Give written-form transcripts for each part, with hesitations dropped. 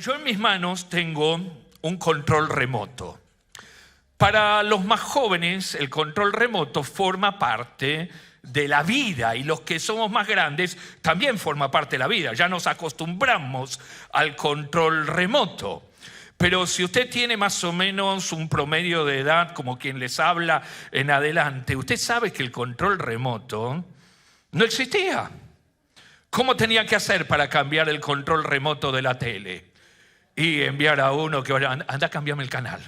Yo en mis manos tengo un control remoto. Para los más jóvenes, el control remoto forma parte de la vida, y los que somos más grandes también forma parte de la vida. Ya nos acostumbramos al control remoto. Pero si usted tiene más o menos un promedio de edad, como quien les habla en adelante, usted sabe que el control remoto no existía. ¿Cómo tenía que hacer para cambiar el control remoto de la tele? Y enviar a uno que anda a cambiarme el canal.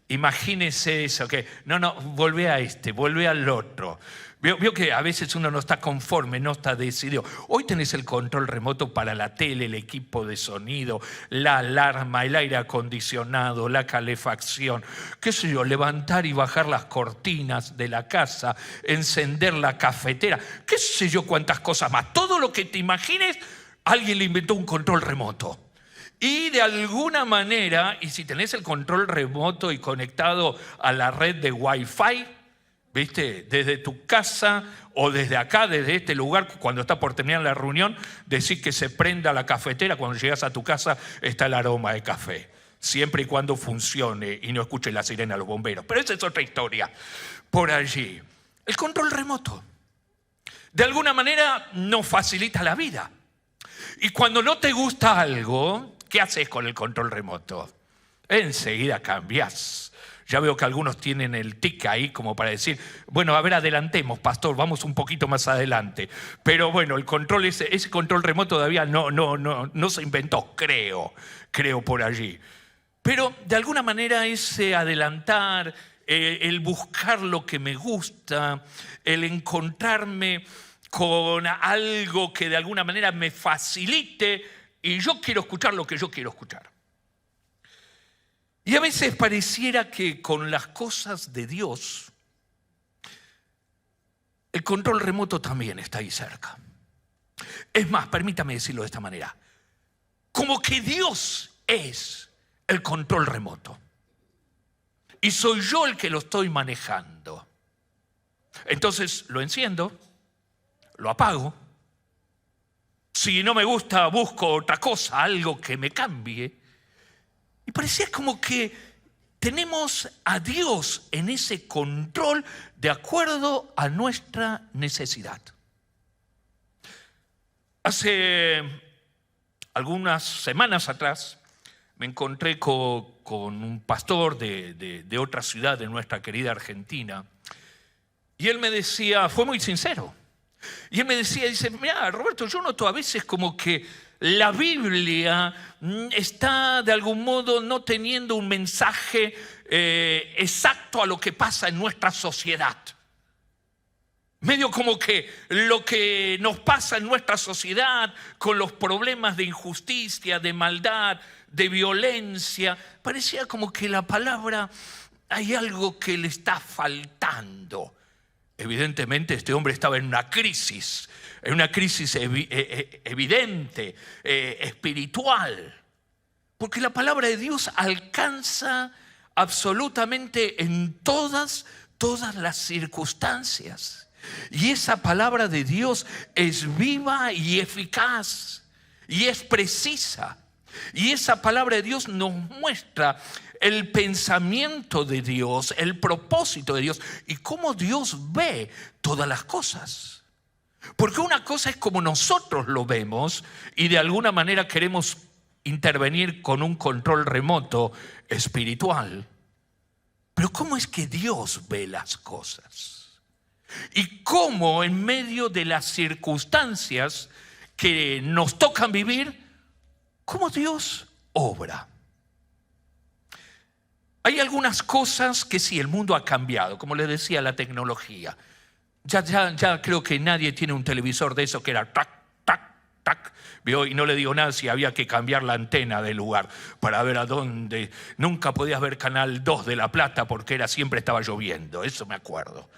Imagínese eso, que no, vuelve a vuelve al otro. Vio que a veces uno no está conforme, no está decidido. Hoy tenés el control remoto para la tele, el equipo de sonido, la alarma, el aire acondicionado, la calefacción, qué sé yo, levantar y bajar las cortinas de la casa, encender la cafetera, qué sé yo cuántas cosas más. Todo lo que te imagines, alguien le inventó un control remoto. Y de alguna manera, y si tenés el control remoto y conectado a la red de Wi-Fi, ¿viste? Desde tu casa o desde acá, desde este lugar, cuando está por terminar la reunión, decís que se prenda la cafetera. Cuando llegas a tu casa está el aroma de café. Siempre y cuando funcione y no escuche la sirena de los bomberos. Pero esa es otra historia. Por allí, el control remoto, de alguna manera, nos facilita la vida. Y cuando no te gusta algo, ¿qué haces con el control remoto? Enseguida cambias. Ya veo que algunos tienen el tic ahí como para decir, bueno, a ver, adelantemos, pastor, vamos un poquito más adelante. Pero bueno, el control ese control remoto todavía no se inventó, creo por allí. Pero de alguna manera ese adelantar, el buscar lo que me gusta, el encontrarme con algo que de alguna manera me facilite, y yo quiero escuchar lo que yo quiero escuchar. Y a veces pareciera que con las cosas de Dios, el control remoto también está ahí cerca. Es más, permítame decirlo de esta manera, como que Dios es el control remoto y soy yo el que lo estoy manejando. Entonces lo enciendo, lo apago. Si no me gusta, busco otra cosa, algo que me cambie. Y parecía como que tenemos a Dios en ese control de acuerdo a nuestra necesidad. Hace algunas semanas atrás me encontré con un pastor de otra ciudad de nuestra querida Argentina. Y él me decía, fue muy sincero. Y él me decía, dice, mira, Roberto, yo noto a veces como que la Biblia está de algún modo no teniendo un mensaje exacto a lo que pasa en nuestra sociedad. Medio como que lo que nos pasa en nuestra sociedad con los problemas de injusticia, de maldad, de violencia, parecía como que la palabra hay algo que le está faltando. Evidentemente este hombre estaba en una crisis evidente, espiritual. Porque la palabra de Dios alcanza absolutamente en todas las circunstancias. Y esa palabra de Dios es viva y eficaz y es precisa. Y esa palabra de Dios nos muestra el pensamiento de Dios, el propósito de Dios y cómo Dios ve todas las cosas. Porque una cosa es como nosotros lo vemos y de alguna manera queremos intervenir con un control remoto espiritual. Pero ¿cómo es que Dios ve las cosas? Y cómo en medio de las circunstancias que nos tocan vivir, cómo Dios obra. Hay algunas cosas que sí, el mundo ha cambiado, como les decía, la tecnología. Ya creo que nadie tiene un televisor de eso que era tac, tac, tac. ¿Vio? Y no le digo nada si había que cambiar la antena del lugar para ver a dónde. Nunca podías ver Canal 2 de La Plata porque siempre estaba lloviendo, eso me acuerdo.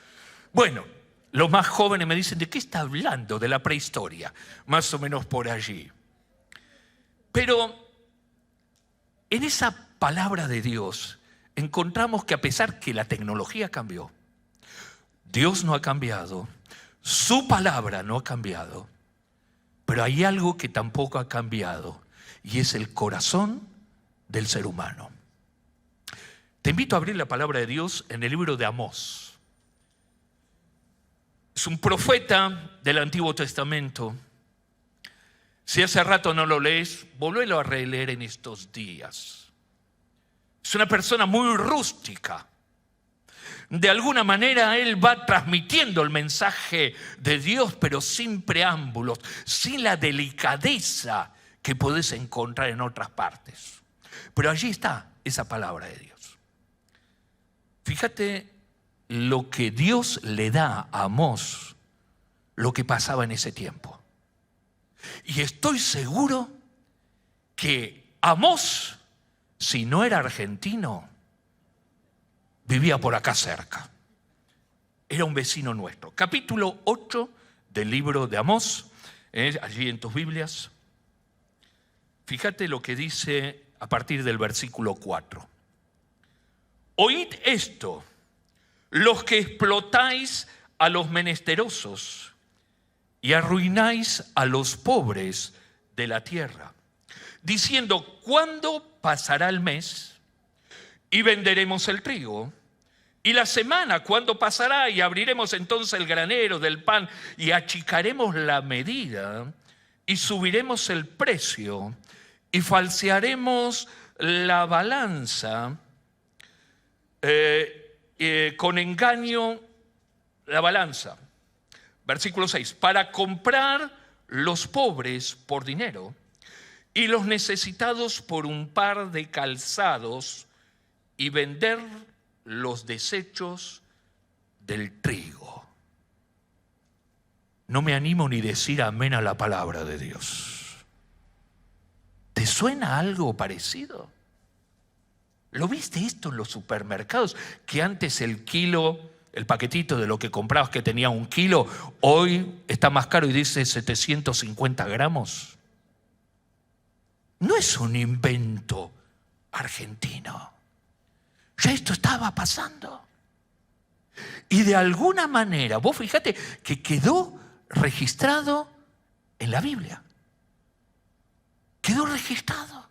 Bueno, los más jóvenes me dicen, ¿de qué está hablando? De la prehistoria, más o menos por allí. Pero en esa palabra de Dios encontramos que a pesar que la tecnología cambió, Dios no ha cambiado, su palabra no ha cambiado, pero hay algo que tampoco ha cambiado y es el corazón del ser humano. Te invito a abrir la palabra de Dios en el libro de Amós. Es un profeta del Antiguo Testamento. Si hace rato no lo lees, volvélo a releer en estos días. Es una persona muy rústica. De alguna manera él va transmitiendo el mensaje de Dios, pero sin preámbulos, sin la delicadeza que podés encontrar en otras partes. Pero allí está esa palabra de Dios. Fíjate lo que Dios le da a Amós, lo que pasaba en ese tiempo. Y estoy seguro que Amós, si no era argentino, vivía por acá cerca. Era un vecino nuestro. Capítulo 8 del libro de Amós, allí en tus Biblias. Fíjate lo que dice a partir del versículo 4. Oíd esto, los que explotáis a los menesterosos y arruináis a los pobres de la tierra, diciendo, ¿cuándo pasará el mes y venderemos el trigo? Y la semana, ¿cuándo pasará? Y abriremos entonces el granero del pan y achicaremos la medida y subiremos el precio y falsearemos la balanza con engaño la balanza. Versículo 6. Para comprar los pobres por dinero y los necesitados por un par de calzados y vender los desechos del trigo. No me animo ni decir amén a la palabra de Dios. ¿Te suena algo parecido? ¿Lo viste esto en los supermercados? Que antes el kilo, el paquetito de lo que comprabas que tenía 1 kilo, hoy está más caro y dice 750 gramos. No es un invento argentino. Ya esto estaba pasando. Y de alguna manera, vos fíjate que quedó registrado en la Biblia. Quedó registrado.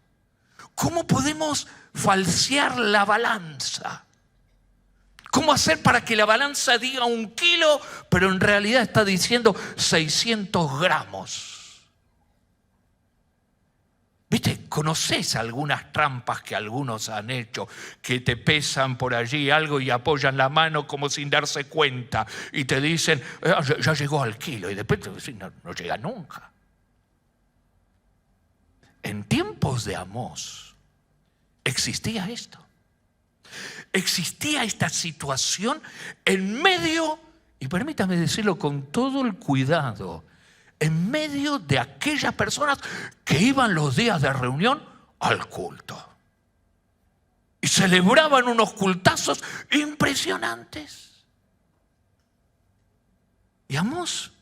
¿Cómo podemos falsear la balanza? ¿Cómo hacer para que la balanza diga 1 kilo, pero en realidad está diciendo 600 gramos? ¿Viste? ¿Conocés algunas trampas que algunos han hecho? Que te pesan por allí algo y apoyan la mano como sin darse cuenta. Y te dicen, ya llegó al kilo. Y después te dicen, no llega nunca. En tiempos de Amós existía esto. Existía esta situación en medio, y permítame decirlo con todo el cuidado, en medio de aquellas personas que iban los días de reunión al culto. Y celebraban unos cultazos impresionantes. Y Amós,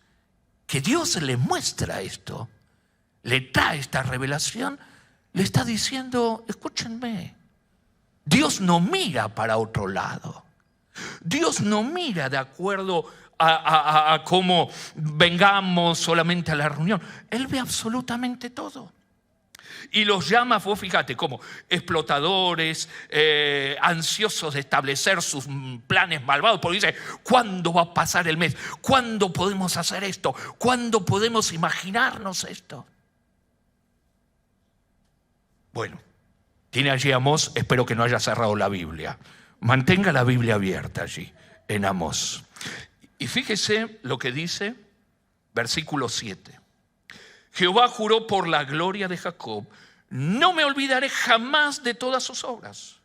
que Dios le muestra esto, le trae esta revelación, le está diciendo, escúchenme, Dios no mira para otro lado. Dios no mira de acuerdo a cómo vengamos solamente a la reunión. Él ve absolutamente todo. Y los llama, vos fíjate, como explotadores, ansiosos de establecer sus planes malvados, porque dice, ¿cuándo va a pasar el mes? ¿Cuándo podemos hacer esto? ¿Cuándo podemos imaginarnos esto? Bueno, tiene allí Amós, espero que no haya cerrado la Biblia. Mantenga la Biblia abierta allí, en Amós. Y fíjese lo que dice, versículo 7. Jehová juró por la gloria de Jacob, no me olvidaré jamás de todas sus obras.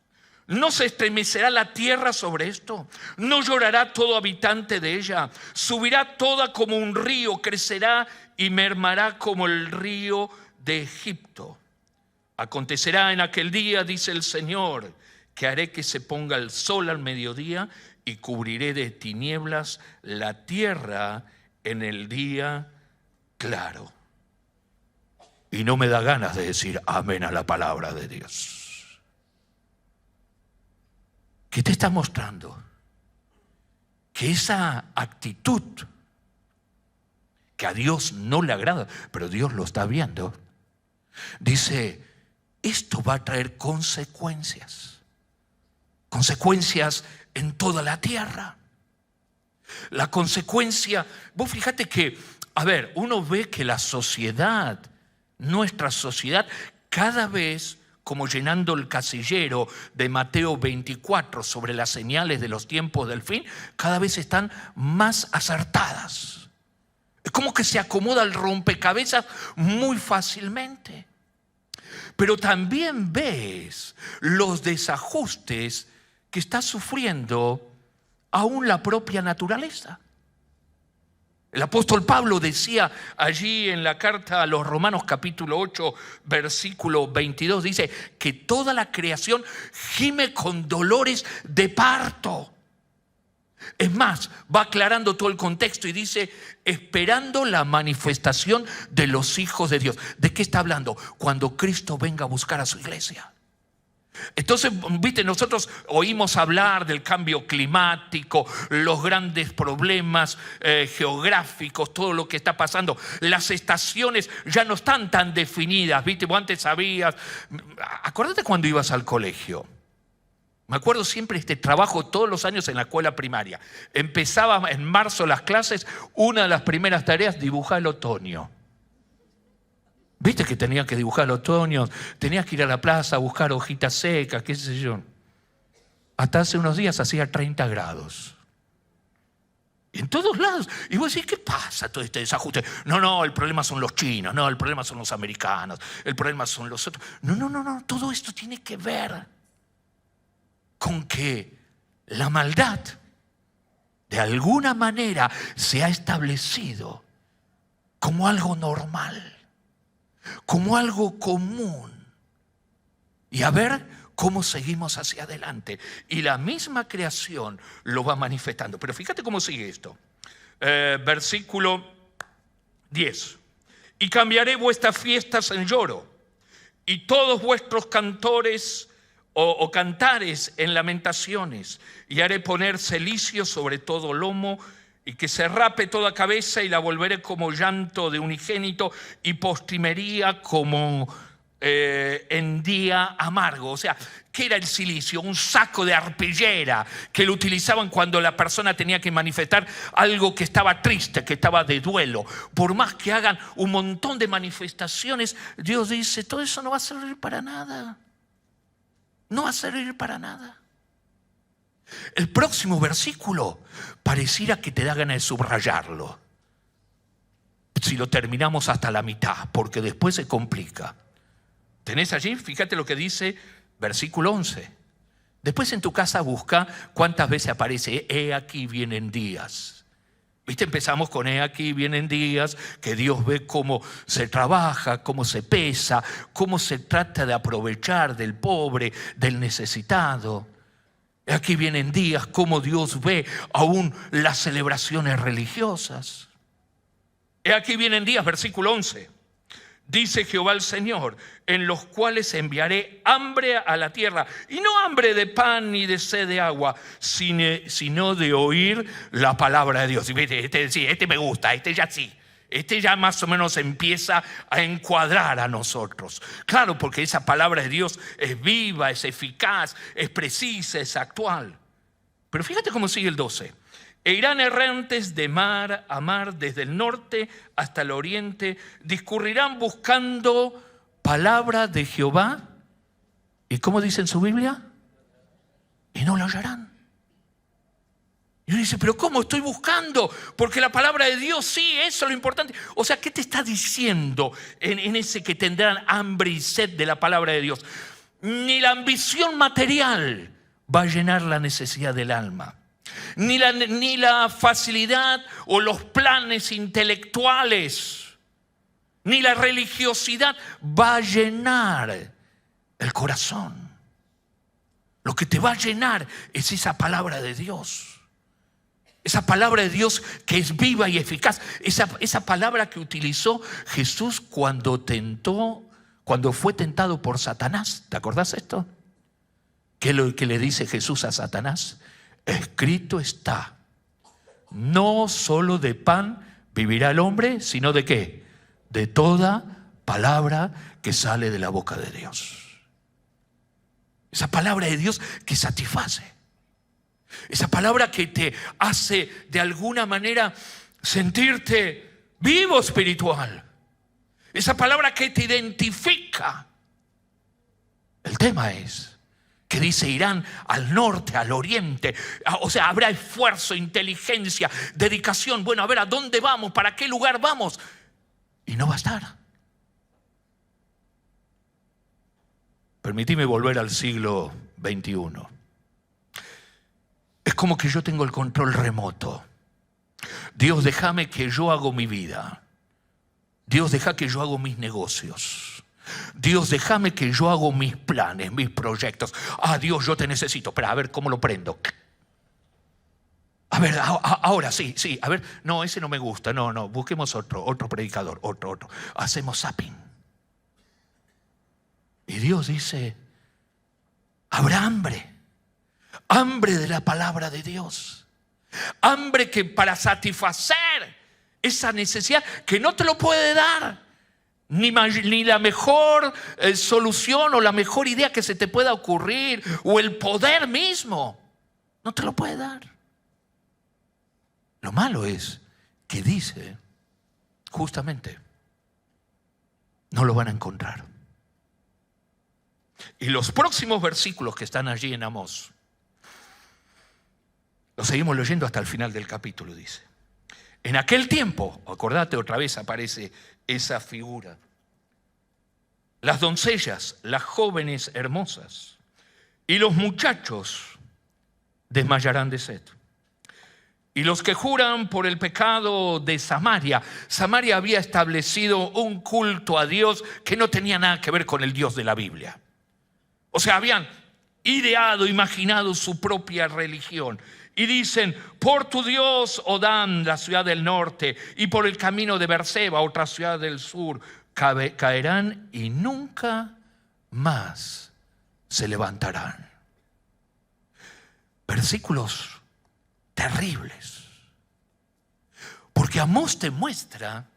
No se estremecerá la tierra sobre esto, no llorará todo habitante de ella. Subirá toda como un río, crecerá y mermará como el río de Egipto. Acontecerá en aquel día, dice el Señor, que haré que se ponga el sol al mediodía y cubriré de tinieblas la tierra en el día claro. Y no me da ganas de decir amén a la palabra de Dios. ¿Qué te está mostrando? Que esa actitud que a Dios no le agrada, pero Dios lo está viendo, Dice, esto va a traer consecuencias. Consecuencias en toda la tierra. La consecuencia, vos fíjate que, uno ve que la sociedad, nuestra sociedad, cada vez, como llenando el casillero de Mateo 24 sobre las señales de los tiempos del fin, cada vez están más acertadas. Es como que se acomoda el rompecabezas muy fácilmente. Pero también ves los desajustes que está sufriendo aún la propia naturaleza. El apóstol Pablo decía allí en la carta a los Romanos capítulo 8 versículo 22, dice que toda la creación gime con dolores de parto. Es más, va aclarando todo el contexto y dice, esperando la manifestación de los hijos de Dios. ¿De qué está hablando? Cuando Cristo venga a buscar a su iglesia. Entonces, viste, nosotros oímos hablar del cambio climático, los grandes problemas geográficos, todo lo que está pasando. Las estaciones ya no están tan definidas, viste, vos antes sabías. Acuérdate cuando ibas al colegio. Me acuerdo siempre trabajo todos los años en la escuela primaria. Empezaba en marzo las clases, una de las primeras tareas, dibujar el otoño. Viste que tenía que dibujar el otoño, tenías que ir a la plaza a buscar hojitas secas, qué sé yo. Hasta hace unos días hacía 30 grados. En todos lados. Y vos decís, ¿qué pasa todo este desajuste? No, el problema son los chinos, no, el problema son los americanos, el problema son los otros. No, todo esto tiene que ver con que la maldad de alguna manera se ha establecido como algo normal, como algo común. Y a ver cómo seguimos hacia adelante. Y la misma creación lo va manifestando. Pero fíjate cómo sigue esto. Versículo 10. Y cambiaré vuestras fiestas en lloro, y todos vuestros cantores o cantares en lamentaciones, y haré poner cilicio sobre todo lomo, y que se rape toda cabeza, y la volveré como llanto de unigénito, y postrimería como en día amargo. O sea, ¿qué era el cilicio? Un saco de arpillera que lo utilizaban cuando la persona tenía que manifestar algo que estaba triste, que estaba de duelo. Por más que hagan un montón de manifestaciones, Dios dice, todo eso no va a servir para nada. No va a servir para nada. El próximo versículo pareciera que te da ganas de subrayarlo. Si lo terminamos hasta la mitad, porque después se complica. ¿Tenés allí? Fíjate lo que dice versículo 11. Después en tu casa busca cuántas veces aparece, he aquí vienen días. ¿Viste? Empezamos con he aquí vienen días, que Dios ve cómo se trabaja, cómo se pesa, cómo se trata de aprovechar del pobre, del necesitado. Aquí vienen días, cómo Dios ve aún las celebraciones religiosas. Aquí vienen días, versículo 11. Dice Jehová el Señor, en los cuales enviaré hambre a la tierra, y no hambre de pan ni de sed de agua, sino de oír la palabra de Dios. Este me gusta, este ya sí. Este ya más o menos empieza a encuadrar a nosotros. Claro, porque esa palabra de Dios es viva, es eficaz, es precisa, es actual. Pero fíjate cómo sigue el 12. E irán errantes de mar a mar, desde el norte hasta el oriente, discurrirán buscando palabra de Jehová. ¿Y cómo dice en su Biblia? Y no la hallarán. Y uno dice, pero ¿cómo estoy buscando? Porque la palabra de Dios, sí, eso es lo importante. O sea, ¿qué te está diciendo en ese que tendrán hambre y sed de la palabra de Dios? Ni la ambición material va a llenar la necesidad del alma. Ni la facilidad o los planes intelectuales, ni la religiosidad va a llenar el corazón. Lo que te va a llenar es esa palabra de Dios. Esa palabra de Dios que es viva y eficaz. Esa palabra que utilizó Jesús cuando fue tentado por Satanás. ¿Te acordás esto? ¿Qué es lo que le dice Jesús a Satanás? Escrito está, no solo de pan vivirá el hombre, sino ¿de qué? De toda palabra que sale de la boca de Dios. Esa palabra de Dios que satisface. Esa palabra que te hace de alguna manera sentirte vivo espiritual. Esa palabra que te identifica. El tema es que dice: irán al norte, al oriente. O sea, habrá esfuerzo, inteligencia, dedicación. Bueno, a ver, ¿a dónde vamos? ¿Para qué lugar vamos? Y no va a estar. Permitime volver al siglo XXI. Es como que yo tengo el control remoto. Dios, déjame que yo hago mi vida. Dios, deja que yo hago mis negocios. Dios, déjame que yo hago mis planes, mis proyectos. Dios, yo te necesito. Pero a ver, ¿cómo lo prendo? A ver, ahora sí. A ver, no, ese no me gusta. No, busquemos otro predicador, otro. Hacemos zapping. Y Dios dice: habrá hambre de la palabra de Dios. Hambre que para satisfacer esa necesidad que no te lo puede dar ni la mejor solución o la mejor idea que se te pueda ocurrir o el poder mismo, no te lo puede dar. Lo malo es que dice justamente: no lo van a encontrar. Y los próximos versículos que están allí en Amós, los seguimos leyendo hasta el final del capítulo, dice: en aquel tiempo, acordate, otra vez aparece esa figura, las doncellas, las jóvenes hermosas y los muchachos desmayarán de sed. Y los que juran por el pecado de Samaria. Samaria había establecido un culto a Dios que no tenía nada que ver con el Dios de la Biblia. O sea, habían ideado, imaginado su propia religión. Y dicen: por tu Dios, Odán, la ciudad del norte, y por el camino de Berseba, otra ciudad del sur, caerán y nunca más se levantarán. Versículos terribles. Porque Amós te muestra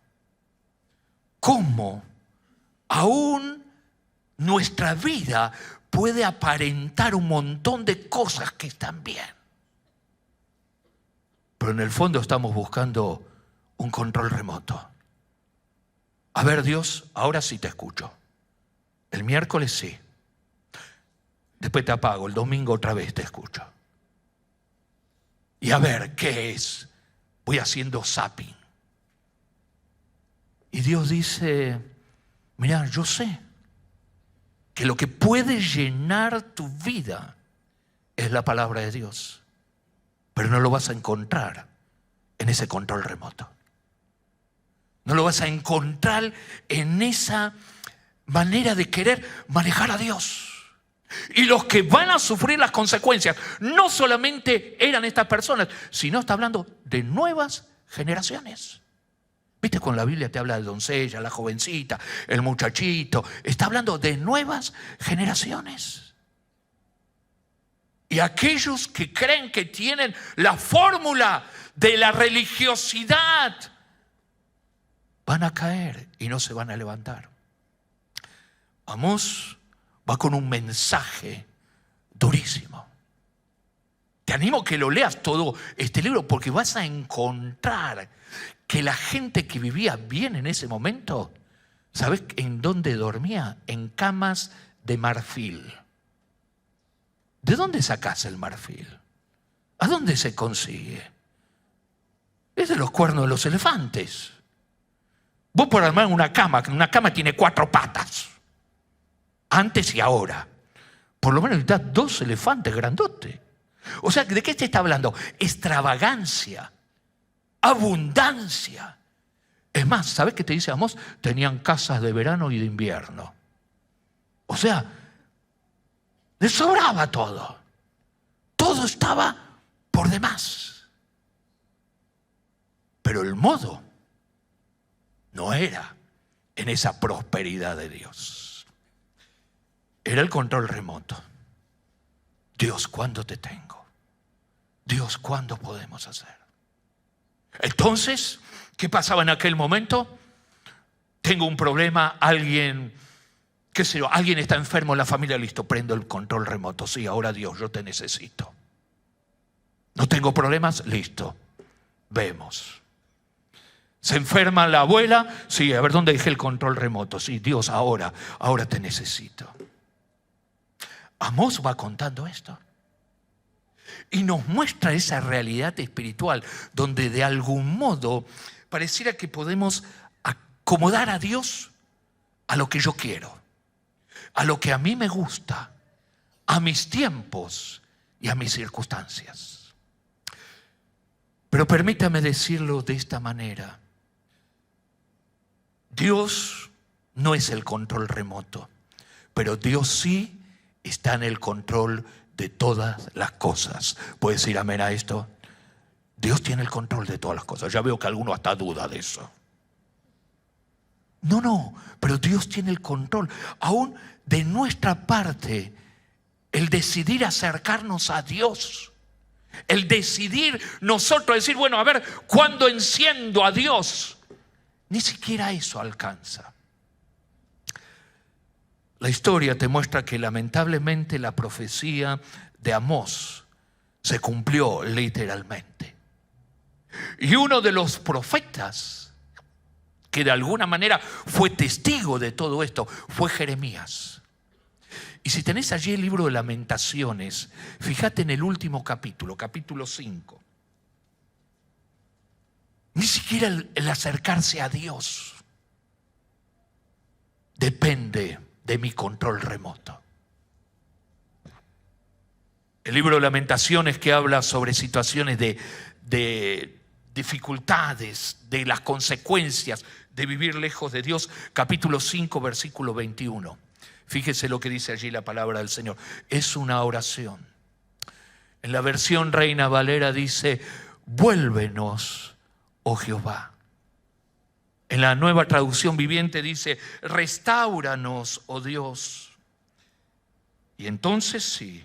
cómo aún nuestra vida puede aparentar un montón de cosas que están bien. Pero en el fondo estamos buscando un control remoto. A ver, Dios, ahora sí te escucho. El miércoles sí. Después te apago. El domingo otra vez te escucho. Y a ver, ¿qué es? Voy haciendo zapping. Y Dios dice: mira, yo sé que lo que puede llenar tu vida es la palabra de Dios. Pero no lo vas a encontrar en ese control remoto. No lo vas a encontrar en esa manera de querer manejar a Dios. Y los que van a sufrir las consecuencias no solamente eran estas personas, sino está hablando de nuevas generaciones. ¿Viste? Con la Biblia te habla de doncella, la jovencita, el muchachito. Está hablando de nuevas generaciones. Y aquellos que creen que tienen la fórmula de la religiosidad van a caer y no se van a levantar. Amós va con un mensaje durísimo. Te animo a que lo leas todo este libro, porque vas a encontrar que la gente que vivía bien en ese momento, ¿sabes en dónde dormía? En camas de marfil. ¿De dónde sacás el marfil? ¿A dónde se consigue? Es de los cuernos de los elefantes. Vos por armar una cama tiene 4 patas. Antes y ahora. Por lo menos necesitas 2 elefantes grandotes. O sea, ¿de qué te está hablando? Extravagancia, abundancia. Es más, ¿sabes qué te dice Amós? Tenían casas de verano y de invierno. O sea, les sobraba todo. Todo estaba por demás. Pero el modo no era en esa prosperidad de Dios. Era el control remoto. Dios, ¿cuándo te tengo? Dios, ¿cuándo podemos hacer? Entonces, ¿qué pasaba en aquel momento? tengo un problema, alguien, qué sé yo, alguien está enfermo en la familia, listo, prendo el control remoto. Sí, ahora Dios, yo te necesito. No tengo problemas, listo, vemos. Se enferma la abuela, sí, a ver dónde dejé el control remoto. Sí, Dios, ahora te necesito. Amós va contando esto y nos muestra esa realidad espiritual donde de algún modo pareciera que podemos acomodar a Dios a lo que yo quiero, a lo que a mí me gusta, a mis tiempos y a mis circunstancias. Pero permítame decirlo de esta manera. Dios no es el control remoto, pero Dios sí está en el control de todas las cosas. ¿Puedes decir amén a esto? Dios tiene el control de todas las cosas. Ya veo que alguno hasta duda de eso. No, pero Dios tiene el control. Aún de nuestra parte, el decidir acercarnos a Dios, el decidir nosotros decir, bueno, a ver, ¿cuándo enciendo a Dios? Ni siquiera eso alcanza. La historia te muestra que lamentablemente la profecía de Amós se cumplió literalmente. Y uno de los profetas que de alguna manera fue testigo de todo esto fue Jeremías. Y si tenés allí el libro de Lamentaciones, fíjate en el último capítulo, capítulo 5. Ni siquiera el acercarse a Dios depende de mi control remoto. El libro de Lamentaciones, que habla sobre situaciones de dificultades, de las consecuencias de vivir lejos de Dios, capítulo 5, versículo 21. Fíjese lo que dice allí la palabra del Señor. Es una oración. En la versión Reina Valera dice, vuélvenos, oh Jehová. En la Nueva Traducción Viviente dice, restáuranos, oh Dios. Y entonces sí,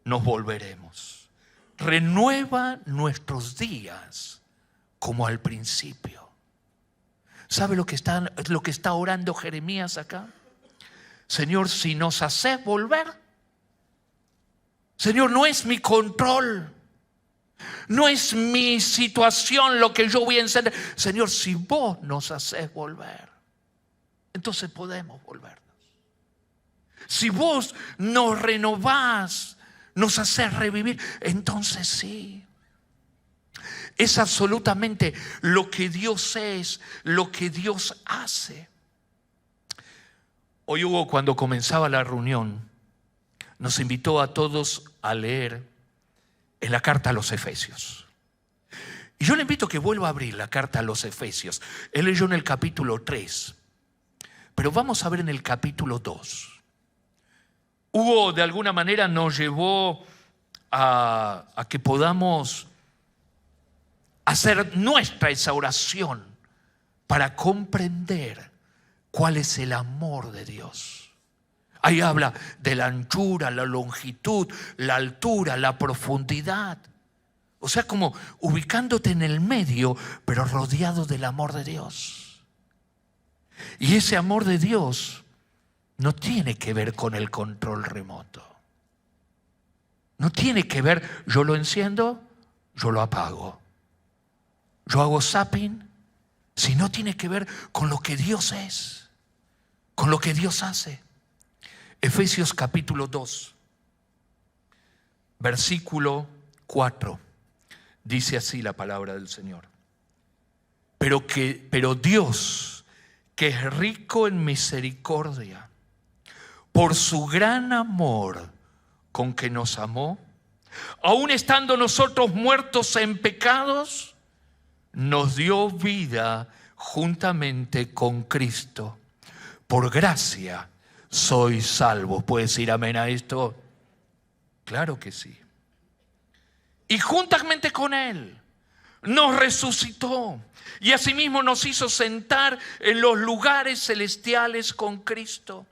nos volveremos. Renueva nuestros días como al principio. ¿Sabe lo que está orando Jeremías acá? Señor, si nos haces volver, Señor, no es mi control, no es mi situación lo que yo voy a encender. Señor, si vos nos haces volver, entonces podemos volvernos. Si vos nos renovás, nos haces revivir, entonces sí. Es absolutamente lo que Dios es, lo que Dios hace. Hoy Hugo, cuando comenzaba la reunión, nos invitó a todos a leer en la carta a los Efesios. Y yo le invito a que vuelva a abrir la carta a los Efesios. Él leyó en el capítulo 3, pero vamos a ver en el capítulo 2. Hugo de alguna manera nos llevó a que podamos hacer nuestra esa oración para comprender cuál es el amor de Dios. Ahí habla de la anchura, la longitud, la altura, la profundidad. O sea, como ubicándote en el medio, pero rodeado del amor de Dios. Y ese amor de Dios no tiene que ver con el control remoto. No tiene que ver, yo lo enciendo, yo lo apago. Yo hago zapping, sino tiene que ver con lo que Dios es, con lo que Dios hace. Efesios capítulo 2, versículo 4, dice así la palabra del Señor. Pero Dios, que es rico en misericordia, por su gran amor con que nos amó, aun estando nosotros muertos en pecados, nos dio vida juntamente con Cristo. Por gracia sois salvos. ¿Puedes decir amén a esto? Claro que sí. Y juntamente con Él nos resucitó y asimismo nos hizo sentar en los lugares celestiales con Cristo,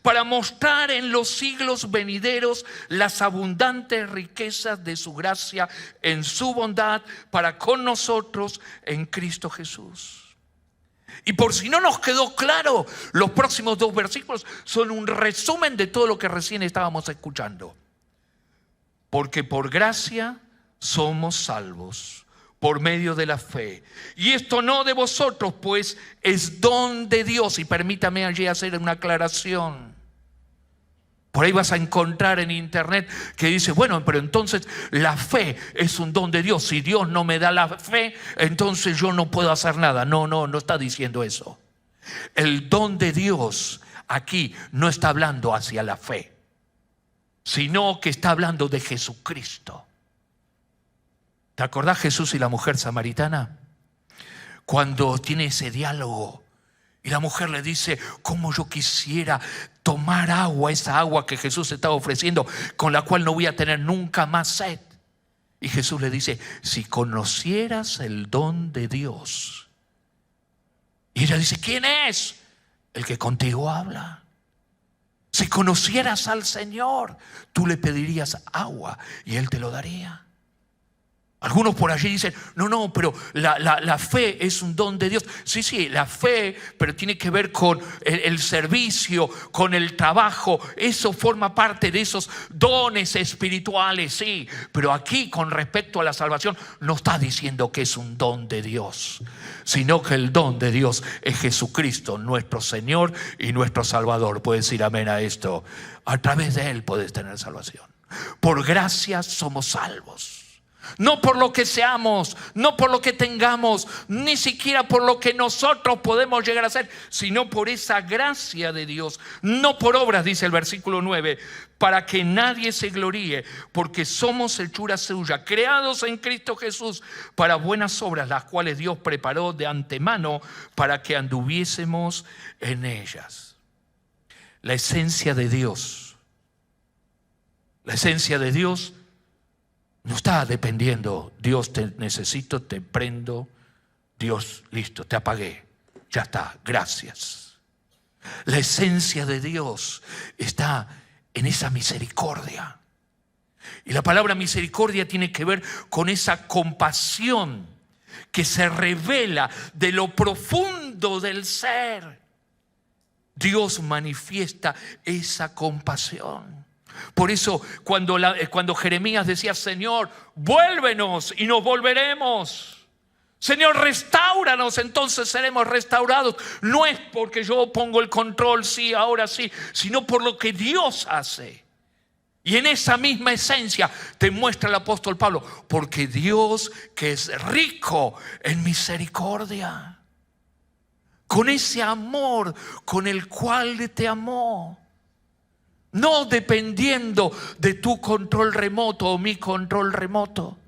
para mostrar en los siglos venideros las abundantes riquezas de su gracia en su bondad para con nosotros en Cristo Jesús. Y por si no nos quedó claro, los próximos 2 versículos son un resumen de todo lo que recién estábamos escuchando. Porque por gracia somos salvos, por medio de la fe. Y esto no de vosotros, pues es don de Dios. Y permítame allí hacer una aclaración. Por ahí vas a encontrar en internet que dice, bueno, pero entonces la fe es un don de Dios. Si Dios no me da la fe, entonces yo no puedo hacer nada. No está diciendo eso. El don de Dios aquí no está hablando hacia la fe, sino que está hablando de Jesucristo. ¿Te acordás Jesús y la mujer samaritana? Cuando tiene ese diálogo y la mujer le dice, cómo yo quisiera tomar agua, esa agua que Jesús estaba ofreciendo, con la cual no voy a tener nunca más sed. Y Jesús le dice, si conocieras el don de Dios. Y ella dice, ¿quién es? El que contigo habla. Si conocieras al Señor, tú le pedirías agua y Él te lo daría. Algunos por allí dicen, no, pero la fe es un don de Dios. Sí, la fe, pero tiene que ver con el servicio, con el trabajo. Eso forma parte de esos dones espirituales, sí. Pero aquí, con respecto a la salvación, no está diciendo que es un don de Dios, sino que el don de Dios es Jesucristo, nuestro Señor y nuestro Salvador. Puedes decir amén a esto. A través de Él puedes tener salvación. Por gracia somos salvos. No por lo que seamos, no por lo que tengamos, ni siquiera por lo que nosotros podemos llegar a ser, sino por esa gracia de Dios. No por obras, dice el versículo 9, para que nadie se gloríe, porque somos hechura suya, creados en Cristo Jesús para buenas obras, las cuales Dios preparó de antemano para que anduviésemos en ellas. La esencia de Dios. La esencia de Dios no está dependiendo, Dios te necesito, te prendo, Dios listo, te apagué, ya está, gracias. La esencia de Dios está en esa misericordia. Y la palabra misericordia tiene que ver con esa compasión que se revela de lo profundo del ser. Dios manifiesta esa compasión. Por eso cuando Jeremías decía, Señor, vuélvenos y nos volveremos. Señor, restáuranos, entonces seremos restaurados. No es porque yo pongo el control, sí, ahora sí, sino por lo que Dios hace. Y en esa misma esencia te muestra el apóstol Pablo, porque Dios, que es rico en misericordia, con ese amor con el cual te amó, no dependiendo de tu control remoto o mi control remoto,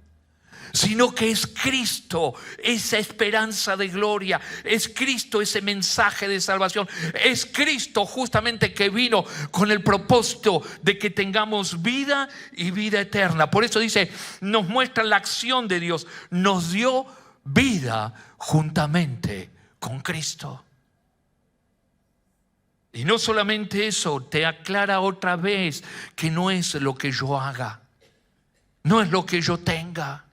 sino que es Cristo esa esperanza de gloria, es Cristo ese mensaje de salvación, es Cristo justamente que vino con el propósito de que tengamos vida y vida eterna. Por eso dice, nos muestra la acción de Dios, nos dio vida juntamente con Cristo. Y no solamente eso, te aclara otra vez que no es lo que yo haga, no es lo que yo tenga,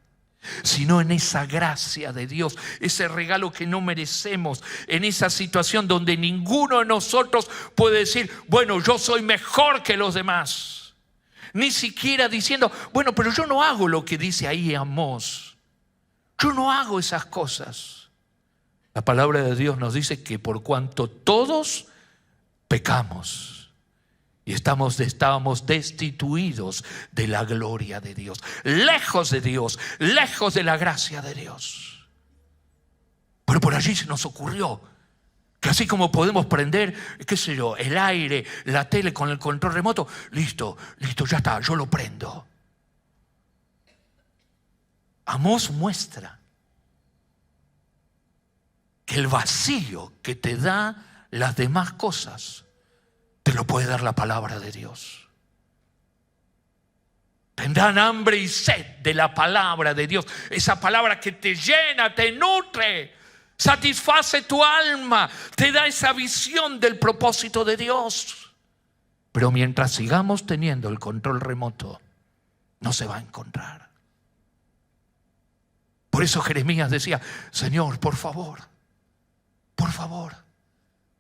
sino en esa gracia de Dios, ese regalo que no merecemos, en esa situación donde ninguno de nosotros puede decir, bueno, yo soy mejor que los demás. Ni siquiera diciendo, bueno, pero yo no hago lo que dice ahí Amós. Yo no hago esas cosas. La palabra de Dios nos dice que por cuanto todos pecamos y estábamos destituidos de la gloria de Dios, lejos de Dios, lejos de la gracia de Dios. Pero por allí se nos ocurrió que así como podemos prender, qué sé yo, el aire, la tele con el control remoto, listo, ya está, yo lo prendo. Amós muestra que el vacío que te da las demás cosas te lo puede dar la palabra de Dios. Tendrán hambre y sed de la palabra de Dios, esa palabra que te llena, te nutre, satisface tu alma, te da esa visión del propósito de Dios. Pero mientras sigamos teniendo el control remoto, no se va a encontrar. Por eso Jeremías decía, Señor, por favor, por favor,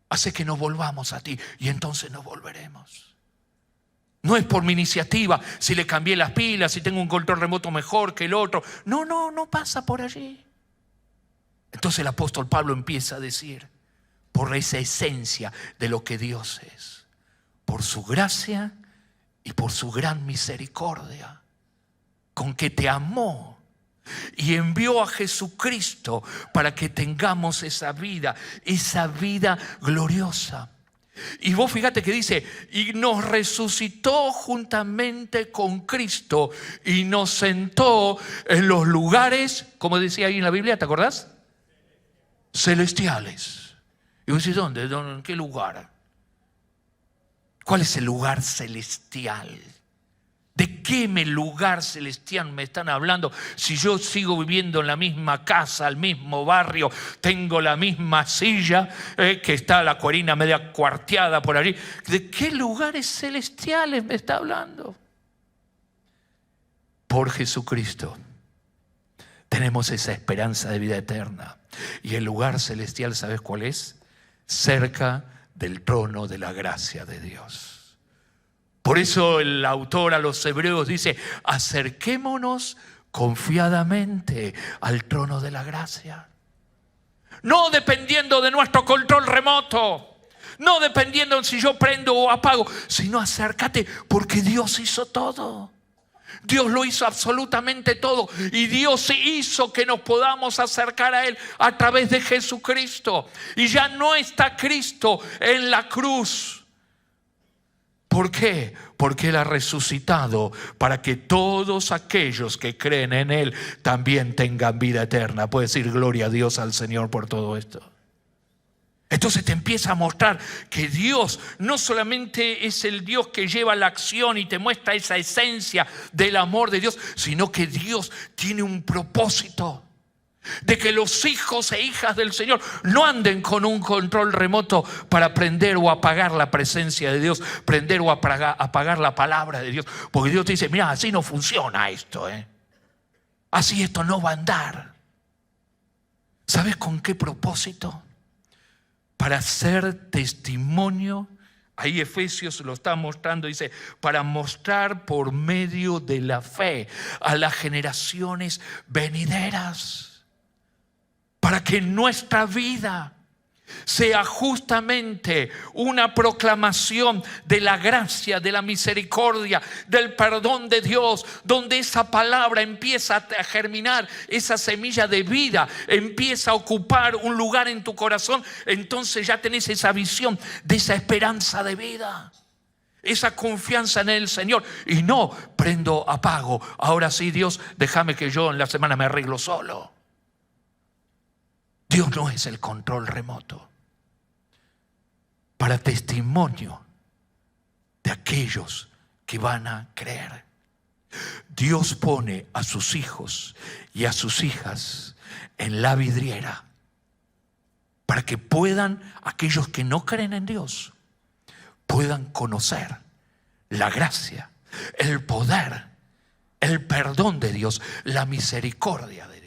hace que nos volvamos a ti y entonces nos volveremos. No es por mi iniciativa, si le cambié las pilas, si tengo un control remoto mejor que el otro. No pasa por allí. Entonces el apóstol Pablo empieza a decir, por esa esencia de lo que Dios es, por su gracia y por su gran misericordia, con que te amó y envió a Jesucristo para que tengamos esa vida gloriosa. Y vos fíjate que dice, y nos resucitó juntamente con Cristo y nos sentó en los lugares, como decía ahí en la Biblia, ¿te acordás? Celestiales. Y vos decís, ¿dónde? ¿En qué lugar? ¿Cuál es el lugar celestial? ¿De qué lugar celestial me están hablando? Si yo sigo viviendo en la misma casa, el mismo barrio, tengo la misma silla, que está la cuerina media cuarteada por allí. ¿De qué lugares celestiales me está hablando? Por Jesucristo tenemos esa esperanza de vida eterna. Y el lugar celestial, ¿sabes cuál es? Cerca del trono de la gracia de Dios. Por eso el autor a los hebreos dice, acerquémonos confiadamente al trono de la gracia. No dependiendo de nuestro control remoto, no dependiendo de si yo prendo o apago, sino acércate porque Dios hizo todo. Dios lo hizo absolutamente todo y Dios hizo que nos podamos acercar a Él a través de Jesucristo. Y ya no está Cristo en la cruz. ¿Por qué? Porque Él ha resucitado para que todos aquellos que creen en Él también tengan vida eterna. Puedes decir gloria a Dios, al Señor, por todo esto. Entonces te empieza a mostrar que Dios no solamente es el Dios que lleva la acción y te muestra esa esencia del amor de Dios, sino que Dios tiene un propósito. De que los hijos e hijas del Señor no anden con un control remoto para prender o apagar la presencia de Dios, prender o apagar la palabra de Dios. Porque Dios te dice, mira, así no funciona esto, así esto no va a andar. ¿Sabes con qué propósito? Para ser testimonio. Ahí Efesios lo está mostrando, dice, para mostrar por medio de la fe a las generaciones venideras. Para que nuestra vida sea justamente una proclamación de la gracia, de la misericordia, del perdón de Dios, donde esa palabra empieza a germinar, esa semilla de vida empieza a ocupar un lugar en tu corazón. Entonces ya tenés esa visión de esa esperanza de vida, esa confianza en el Señor. Y no prendo, apago, ahora sí Dios, déjame que yo en la semana me arreglo solo. Dios no es el control remoto. Para testimonio de aquellos que van a creer. Dios pone a sus hijos y a sus hijas en la vidriera para que puedan, aquellos que no creen en Dios, puedan conocer la gracia, el poder, el perdón de Dios, la misericordia de Dios.